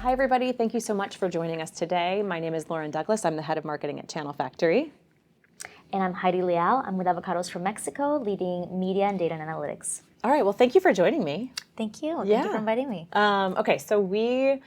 Hi, everybody. Thank you so much for joining us today. My name is Lauren Douglas. I'm the head of marketing at Channel Factory. And I'm Haidy Leal. I'm with Avocados from Mexico, leading media and data and analytics. All right. Well, thank you for joining me. Thank you. Thank you for inviting me. Okay. So we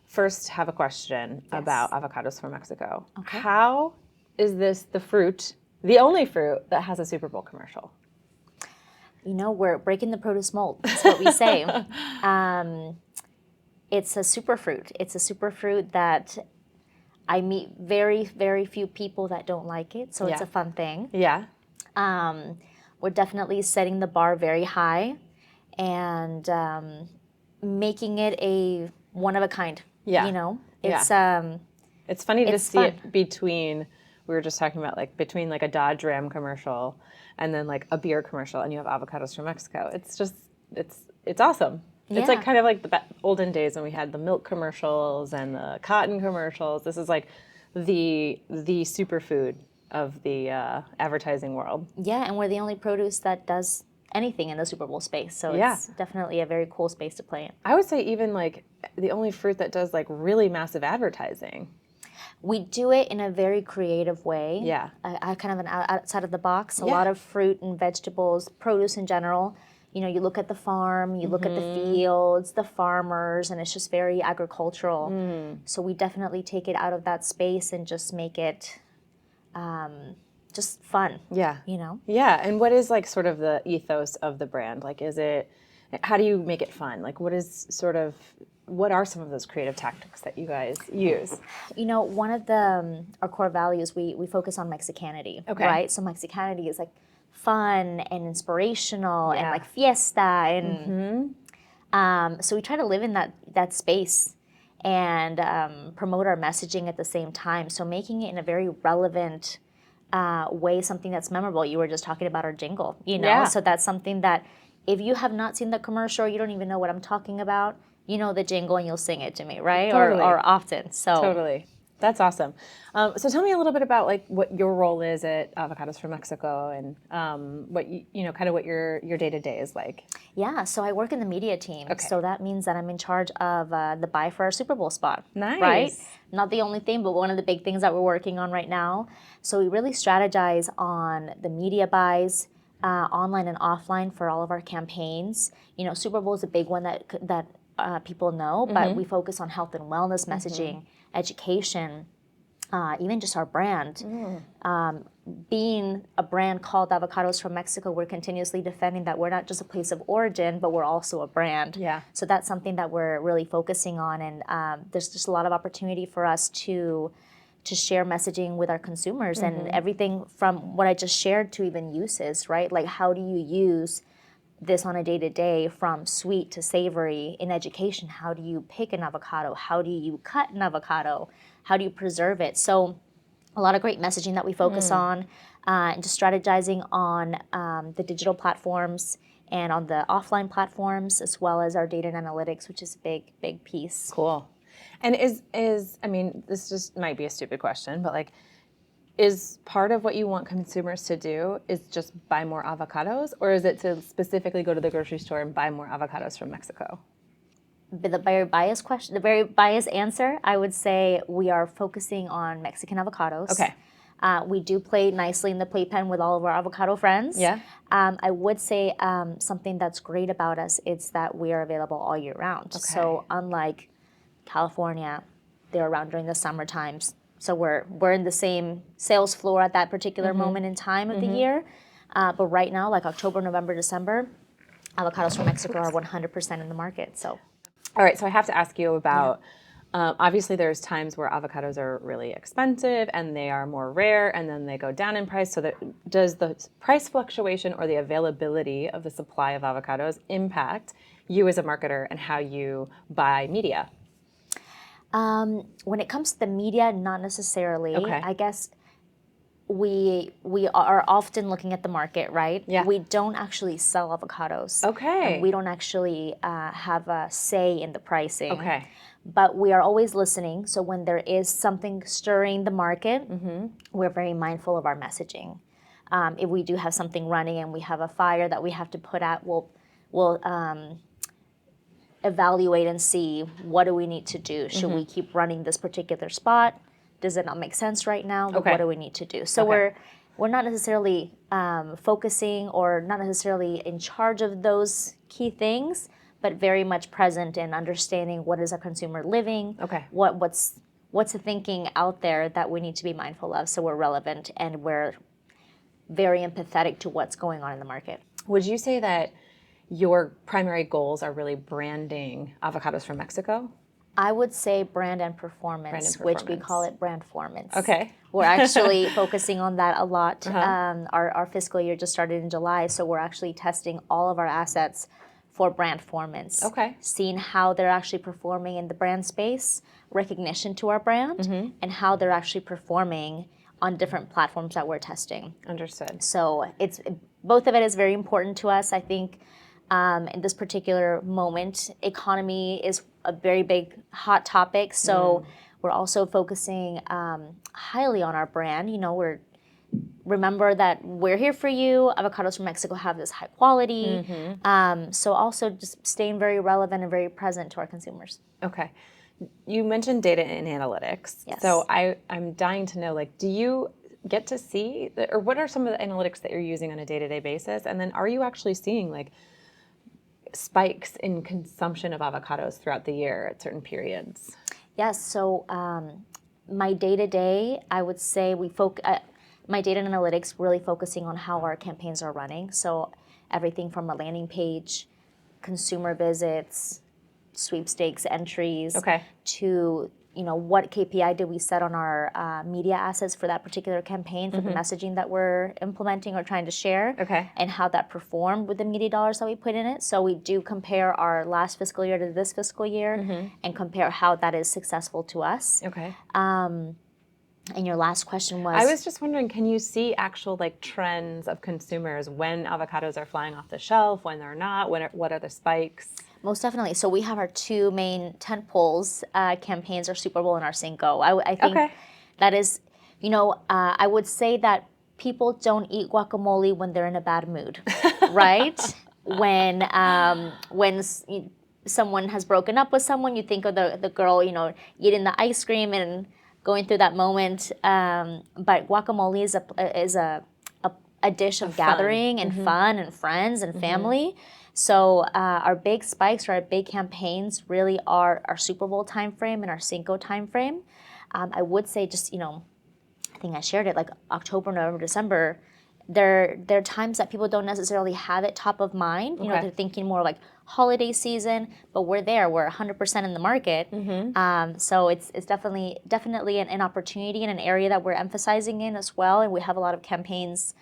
first have a question about avocados from Mexico. Okay. How is this the fruit, the only fruit that has a Super Bowl commercial? You know, we're breaking the produce mold. That's what we say. It's a superfruit. It's a superfruit that I meet very, very few people that don't like it. So it's a fun thing. Yeah. We're definitely setting the bar very high and making it a one of a kind. Yeah. You know, It's funny to it's see fun. it between, we were just talking about between a Dodge Ram commercial and then a beer commercial, and you have avocados from Mexico. It's just, it's awesome. Yeah. It's kind of like the olden days when we had the milk commercials and the cotton commercials. This is the superfood of the advertising world. Yeah, and we're the only produce that does anything in the Super Bowl space. So it's definitely a very cool space to play in. I would say even the only fruit that does really massive advertising. We do it in a very creative way. Yeah. I kind of an outside of the box. A lot of fruit and vegetables, produce in general. You know, you look at the farm, you look at the fields, the farmers, and it's just very agricultural. So we definitely take it out of that space and just make it just fun. Yeah. You know? Yeah. And what is sort of the ethos of the brand? How do you make it fun? What are some of those creative tactics that you guys use? You know, one of our core values, we focus on Mexicanity, right? So Mexicanity is fun and inspirational and fiesta and so we try to live in that space and promote our messaging at the same time. So making it in a very relevant way, something that's memorable. You were just talking about our jingle, you know? So that's something that if you have not seen the commercial, you don't even know what I'm talking about, you know the jingle and you'll sing it to me, right? Totally. Or often. So Totally. That's awesome. So tell me a little bit about what your role is at Avocados from Mexico and what kind of what your day-to-day is like. Yeah, so I work in the media team. Okay. So that means that I'm in charge of the buy for our Super Bowl spot. Nice. Right? Not the only thing, but one of the big things that we're working on right now. So we really strategize on the media buys, online and offline for all of our campaigns. You know, Super Bowl is a big one that people know, but we focus on health and wellness messaging, education, even just our brand. Being a brand called Avocados from Mexico, we're continuously defending that we're not just a place of origin, but we're also a brand. Yeah. So that's something that we're really focusing on, and there's just a lot of opportunity for us to share messaging with our consumers and everything from what I just shared to even uses, right? Like how do you use this on a day-to-day from sweet to savory in education? How do you pick an avocado? How do you cut an avocado? How do you preserve it? So a lot of great messaging that we focus on and just strategizing on the digital platforms and on the offline platforms, as well as our data and analytics, which is a big piece. Cool. And I mean, this just might be a stupid question, but is part of what you want consumers to do is just buy more avocados, or is it to specifically go to the grocery store and buy more avocados from Mexico? The very biased question, the very biased answer, I would say we are focusing on Mexican avocados. Okay. We do play nicely in the playpen with all of our avocado friends. Yeah. I would say something that's great about us is that we are available all year round. Okay. So unlike California, they're around during the summer times. So we're in the same sales floor at that particular moment in time of the year. But right now, October, November, December, avocados from Mexico are 100% in the market. So. All right, so I have to ask you about, obviously there's times where avocados are really expensive and they are more rare and then they go down in price. So does the price fluctuation or the availability of the supply of avocados impact you as a marketer and how you buy media? When it comes to the media, not necessarily. Okay. I guess we are often looking at the market, right? Yeah. We don't actually sell avocados. Okay. And we don't actually have a say in the pricing. Okay. But we are always listening. So when there is something stirring the market, we're very mindful of our messaging. If we do have something running and we have a fire that we have to put out, we'll evaluate and see what do we need to do. Should we keep running this particular spot? Does it not make sense right now? Like, what do we need to do? So we're not necessarily focusing or not necessarily in charge of those key things, but very much present in understanding what is our consumer living, what's the thinking out there that we need to be mindful of, so we're relevant and we're very empathetic to what's going on in the market. Would you say that your primary goals are really branding avocados from Mexico? I would say brand and performance, which we call it brandformance. Okay. We're actually focusing on that a lot. Our fiscal year just started in July, so we're actually testing all of our assets for brandformance. Okay. Seeing how they're actually performing in the brand space, recognition to our brand, and how they're actually performing on different platforms that we're testing. Understood. So both of it is very important to us. I think in this particular moment, economy is a very big hot topic. So we're also focusing highly on our brand. Remember that we're here for you. Avocados from Mexico have this high quality. So also just staying very relevant and very present to our consumers. Okay. You mentioned data and analytics. Yes. So I'm dying to know, like, do you get to see, or what are some of the analytics that you're using on a day-to-day basis? And then are you actually seeing, like, spikes in consumption of avocados throughout the year at certain periods? Yes. So my day-to-day, I would say my data and analytics really focusing on how our campaigns are running. So everything from a landing page, consumer visits, sweepstakes entries, to what KPI did we set on our media assets for that particular campaign, for the messaging that we're implementing or trying to share, and how that performed with the media dollars that we put in it. So we do compare our last fiscal year to this fiscal year and compare how that is successful to us. And your last question was? I was just wondering, can you see actual trends of consumers when avocados are flying off the shelf, when they're not, what are the spikes? Most definitely. So we have our two main tent poles campaigns, our SuperBowl and our Cinco. I think that is, I would say that people don't eat guacamole when they're in a bad mood, right? When someone has broken up with someone, you think of the girl, eating the ice cream and going through that moment. But guacamole is a dish of gathering and fun and friends and family. So our big spikes or our big campaigns really are our Super Bowl timeframe and our Cinco timeframe. I would say just, I think I shared it, like October, November, December, they're times that people don't necessarily have it top of mind. They're thinking more like holiday season, but we're 100% in the market. So it's definitely an opportunity and an area that we're emphasizing in as well. And we have a lot of campaigns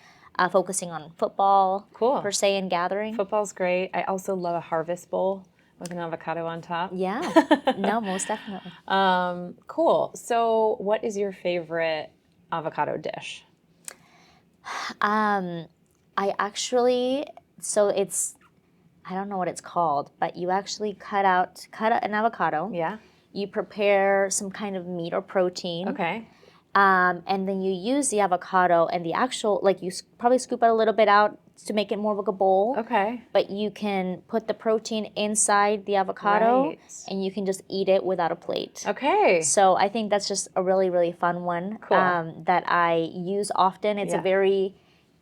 focusing on football, per se, and gathering. Football's great. I also love a harvest bowl with an avocado on top. Yeah, no, most definitely. Cool. So what is your favorite avocado dish? I don't know what it's called, but you actually cut an avocado. Yeah. You prepare some kind of meat or protein. Okay. And then you use the avocado and the actual, you probably scoop it a little bit out to make it more of like a bowl. Okay. But you can put the protein inside the avocado and you can just eat it without a plate. Okay. So I think that's just a really, really fun one that I use often. It's a very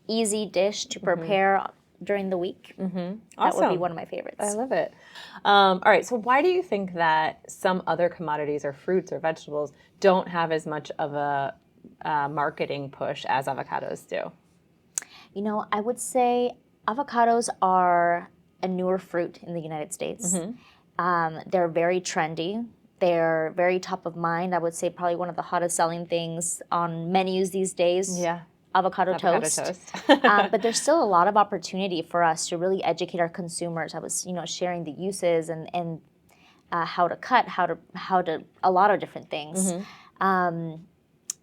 easy dish to prepare during the week. Awesome. That would be one of my favorites. I love it. All right, so why do you think that some other commodities or fruits or vegetables don't have as much of a marketing push as avocados do? I would say avocados are a newer fruit in the United States. They're very trendy. They're very top of mind. I would say probably one of the hottest selling things on menus these days. Yeah. Avocado toast. But there's still a lot of opportunity for us to really educate our consumers. I was, sharing the uses and how to cut, how to a lot of different things.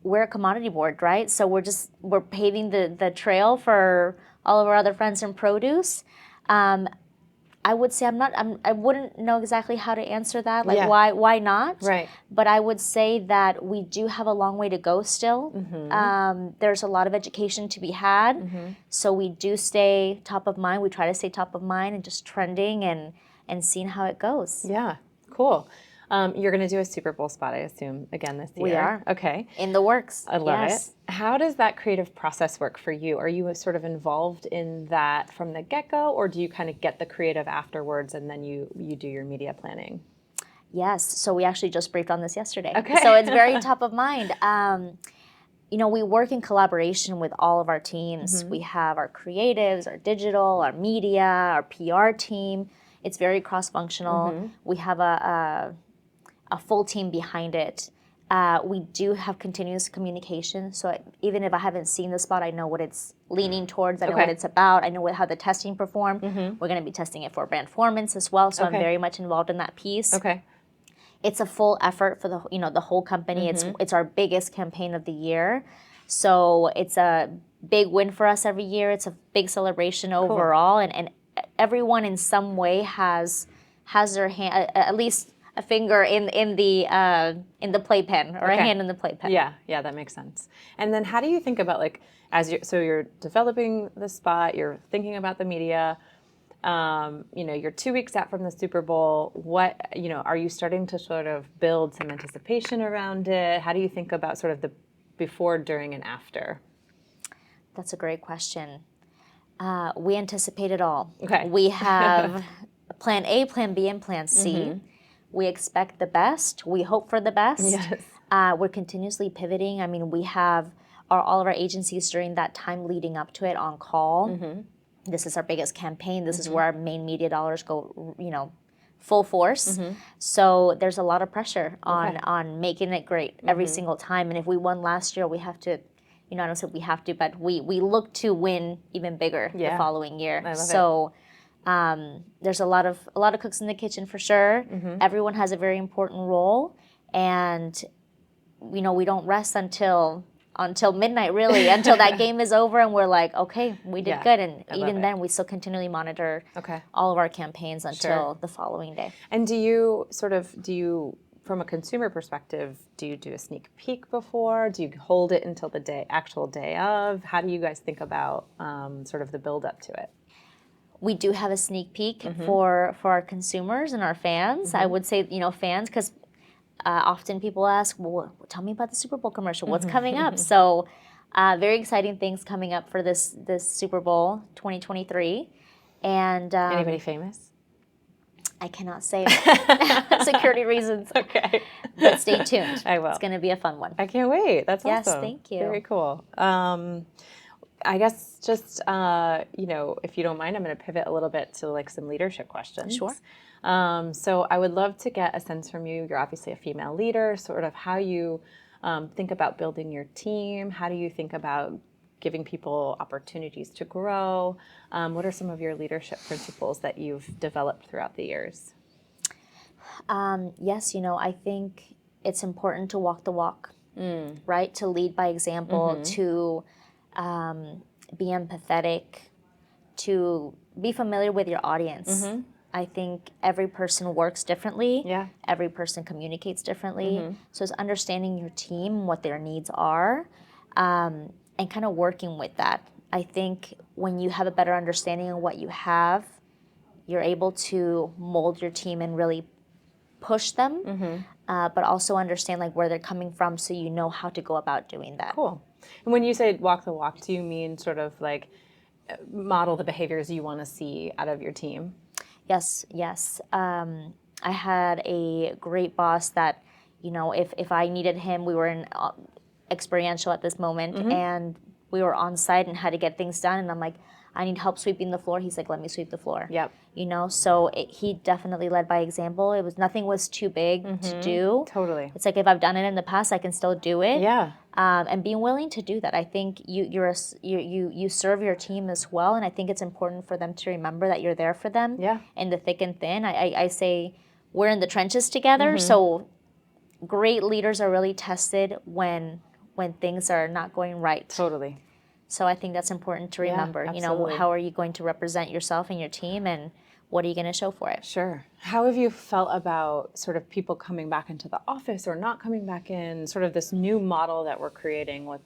We're a commodity board, right? So we're paving the trail for all of our other friends in produce. I I would say I wouldn't know exactly how to answer that. Like, Yeah. why not? Right. But I would say that we do have a long way to go still. There's a lot of education to be had. So we do stay top of mind. We try to stay top of mind and just trending and seeing how it goes. Yeah, cool. You're going to do a Super Bowl spot, I assume, again this year. We are. Okay. In the works. I love yes. it. How does that creative process work for you? Are you sort of involved in that from the get-go, or do you kind of get the creative afterwards and then you do your media planning? Yes. So we actually just briefed on this yesterday. Okay. So it's very top of mind. We work in collaboration with all of our teams. We have our creatives, our digital, our media, our PR team. It's very cross-functional. We have a full team behind it. We do have continuous communication. So even if I haven't seen the spot, I know what it's leaning towards. I know what it's about. I know how the testing performed. We're going to be testing it for brandformance as well. So I'm very much involved in that piece. Okay. It's a full effort for the whole company. It's our biggest campaign of the year. So it's a big win for us every year. It's a big celebration overall. And everyone in some way has their hand, at least a finger in the playpen or a hand in the playpen. Yeah, that makes sense. And then how do you think about you're developing the spot, you're thinking about the media, you're 2 weeks out from the Super Bowl. What, are you starting to sort of build some anticipation around it? How do you think about sort of the before, during, and after? That's a great question. We anticipate it all. Okay. We have plan A, plan B, and plan C. We expect the best. We hope for the best. Yes. We're continuously pivoting. I mean, we have all of our agencies during that time leading up to it on call. This is our biggest campaign. This is where our main media dollars go, full force. So there's a lot of pressure on making it great every single time. And if we won last year, we have to, I don't say we have to, but we look to win even bigger the following year. I love it. There's a lot of cooks in the kitchen for sure. Everyone has a very important role, and we don't rest until midnight, really, until that game is over and we're like, okay, we did good. And even then, we still continually monitor all of our campaigns until the following day. And do you, from a consumer perspective, do you do a sneak peek before? Do you hold it until the actual day of? How do you guys think about sort of the build up to it? We do have a sneak peek for our consumers and our fans. I would say, fans, because often people ask, well, tell me about the Super Bowl commercial. What's coming up? So very exciting things coming up for this Super Bowl 2023. And anybody famous? I cannot say security reasons. Okay. But stay tuned. I will. It's going to be a fun one. I can't wait. That's awesome. Yes, thank you. Very cool. I guess just, if you don't mind, I'm going to pivot a little bit to some leadership questions. Sure. So I would love to get a sense from you. You're obviously a female leader, sort of how you think about building your team. How do you think about giving people opportunities to grow? What are some of your leadership principles that you've developed throughout the years? Yes, I think it's important to walk the walk, right? To lead by example, to be empathetic, to be familiar with your audience. I think every person works differently. Yeah. Every person communicates differently. So it's understanding your team, what their needs are, and kind of working with that. I think when you have a better understanding of what you have, you're able to mold your team and really push them, but also understand where they're coming from so you know how to go about doing that. Cool. And when you say walk the walk, do you mean sort of model the behaviors you want to see out of your team? Yes. I had a great boss that, if I needed him, we were in experiential at this moment, and we were on site and had to get things done. And I'm like, I need help sweeping the floor. He's like, let me sweep the floor. Yep. So he definitely led by example. Nothing was too big to do. Totally. It's if I've done it in the past, I can still do it. Yeah. And being willing to do that. I think you serve your team as well, and I think it's important for them to remember that you're there for them. Yeah. In the thick and thin. I say we're in the trenches together. So great leaders are really tested when things are not going right. Totally. So I think that's important to remember. Yeah, absolutely. How are you going to represent yourself and your team, and what are you going to show for it? Sure. How have you felt about sort of people coming back into the office or not coming back in, sort of this new model that we're creating? Like,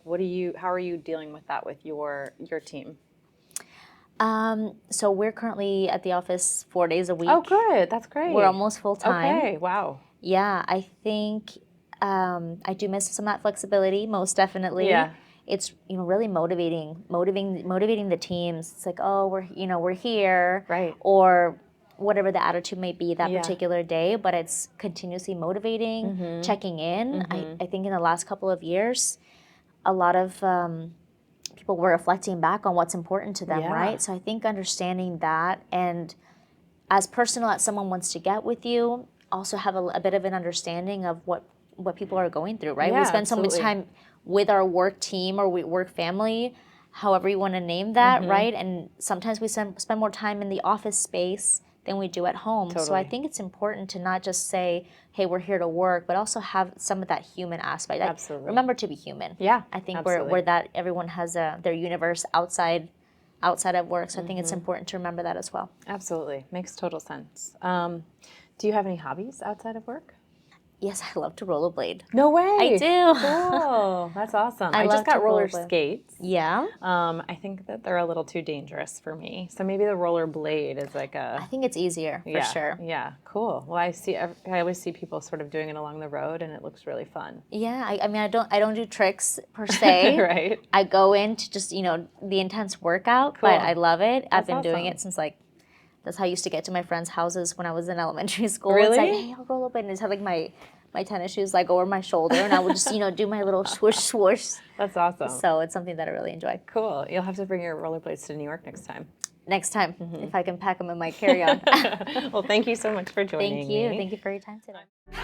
how are you dealing with that with your team? So we're currently at the office 4 days a week. Oh, good. That's great. We're almost full time. Okay. Wow. Yeah, I think I do miss some of that flexibility, most definitely. Yeah. It's really motivating the teams. It's like, oh, we're here, Right. or whatever the attitude may be that Yeah. particular day. But it's continuously motivating, checking in. I think in the last couple of years, a lot of people were reflecting back on what's important to them, Yeah. right? So I think understanding that, and as personal as someone wants to get with you, also have a bit of an understanding of what people are going through, right? Yeah, We spend so much absolutely. time with our work team or work family, however you want to name that, right? And sometimes we spend more time in the office space than we do at home. So I Totally. think it's important to not just say, hey, we're here to work, but also have some of that human aspect. Like, Absolutely. remember to be human. Yeah. I think absolutely. where that everyone has their universe outside of work. So I think it's important to remember that as well. Absolutely. Makes total sense. Do you have any hobbies outside of work? Yes, I love to rollerblade. No way. I do. Cool. That's awesome. I love just got to roller rollerblade. skates. Yeah. I think that they're a little too dangerous for me. So maybe the roller blade is like I a think it's easier for sure. Yeah, cool. Well, I always see people sort of doing it along the road, and it looks really fun. Yeah, I mean, I don't do tricks per se. Right. I go into just the intense workout, Cool. but I love it. I've That's been doing awesome. it since that's how I used to get to my friends' houses when I was in elementary school. Really? It's like, hey, I'll roll up and just have my tennis shoes over my shoulder, and I would just do my little swoosh swoosh. That's awesome. So it's something that I really enjoy. Cool. You'll have to bring your rollerblades to New York next time. Next time, if I can pack them in my carry-on. Well, thank you so much for joining Thank you. me. Thank you for your time today.